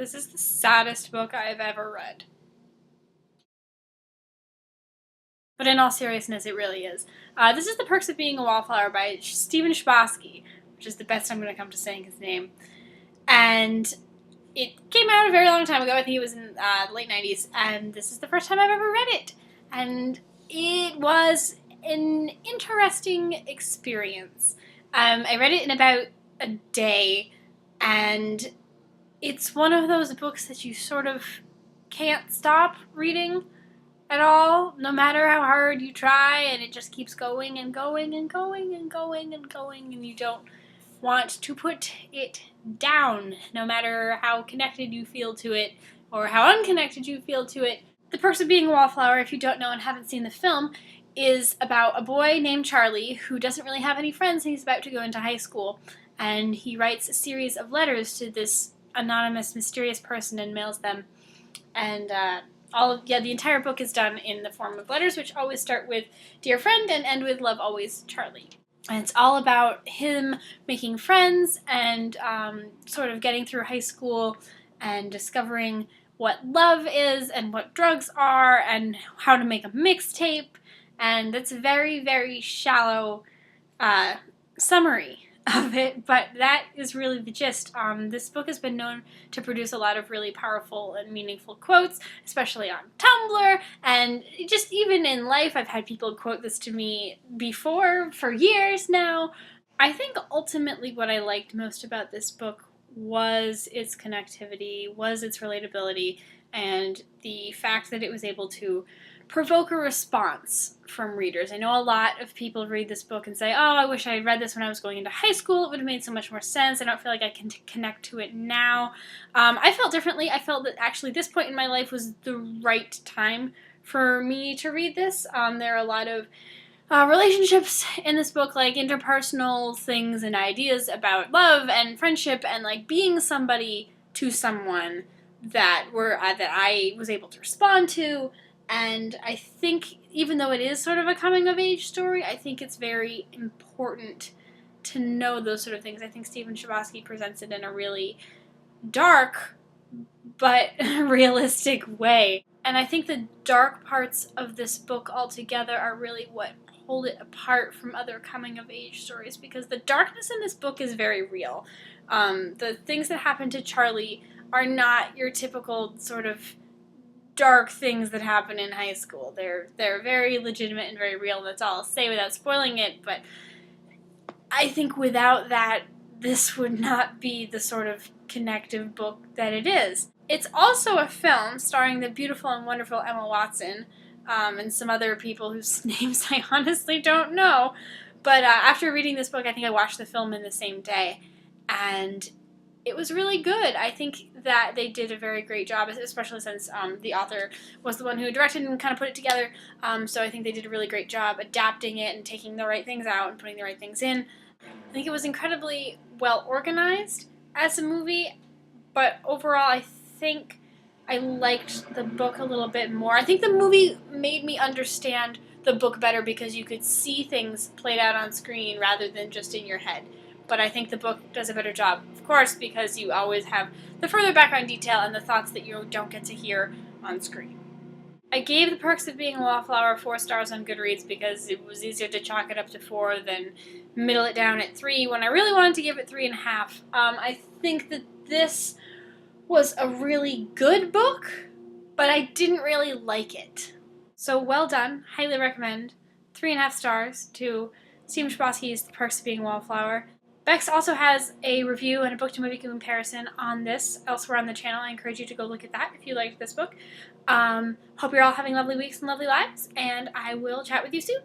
This is the saddest book I've ever read. But in all seriousness, it really is. This is The Perks of Being a Wallflower by Stephen Chbosky, which is the best I'm going to come to saying his name. And it came out a very long time ago. I think it was in the late 90s. And this is the first time I've ever read it. And it was an interesting experience. I read it in about a day. And it's one of those books that you sort of can't stop reading at all, no matter how hard you try, and it just keeps going and going and going and going and going, and you don't want to put it down, no matter how connected you feel to it or how unconnected you feel to it. The Perks of Being a Wallflower, if you don't know and haven't seen the film, is about a boy named Charlie who doesn't really have any friends and he's about to go into high school, and he writes a series of letters to this anonymous, mysterious person and mails them, and the entire book is done in the form of letters, which always start with "Dear Friend" and end with "Love always, Charlie." And it's all about him making friends and sort of getting through high school and discovering what love is and what drugs are and how to make a mixtape. And it's a very, very shallow summary of it, but that is really the gist. This book has been known to produce a lot of really powerful and meaningful quotes, especially on Tumblr, and just even in life. I've had people quote this to me before, for years now. I think ultimately what I liked most about this book was its connectivity, was its relatability, and the fact that it was able to provoke a response from readers. I know a lot of people read this book and say, oh, I wish I had read this when I was going into high school. It would have made so much more sense. I don't feel like I can connect to it now. I felt differently. I felt that actually this point in my life was the right time for me to read this. There are a lot of relationships in this book, like interpersonal things and ideas about love and friendship and like being somebody to someone that I was able to respond to. And I think, even though it is sort of a coming-of-age story, I think it's very important to know those sort of things. I think Stephen Chbosky presents it in a really dark but realistic way. And I think the dark parts of this book altogether are really what hold it apart from other coming-of-age stories, because the darkness in this book is very real. The things that happen to Charlie are not your typical sort of dark things that happen in high school. They're very legitimate and very real. That's all I'll say without spoiling it, but I think without that, this would not be the sort of connective book that it is. It's also a film starring the beautiful and wonderful Emma Watson, and some other people whose names I honestly don't know, but after reading this book, I think I watched the film in the same day, and it was really good. I think that they did a very great job, especially since the author was the one who directed and kind of put it together. So I think they did a really great job adapting it and taking the right things out and putting the right things in. I think it was incredibly well organized as a movie, but overall I think I liked the book a little bit more. I think the movie made me understand the book better because you could see things played out on screen rather than just in your head. But I think the book does a better job, of course, because you always have the further background detail and the thoughts that you don't get to hear on screen. I gave The Perks of Being a Wallflower 4 stars on Goodreads because it was easier to chalk it up to 4 than middle it down at 3 when I really wanted to give it 3.5. I think that this was a really good book, but I didn't really like it. So well done, highly recommend. 3.5 stars to Stephen Chbosky's The Perks of Being a Wallflower. Bex also has a review and a book-to-movie comparison on this elsewhere on the channel. I encourage you to go look at that if you liked this book. Hope you're all having lovely weeks and lovely lives, and I will chat with you soon.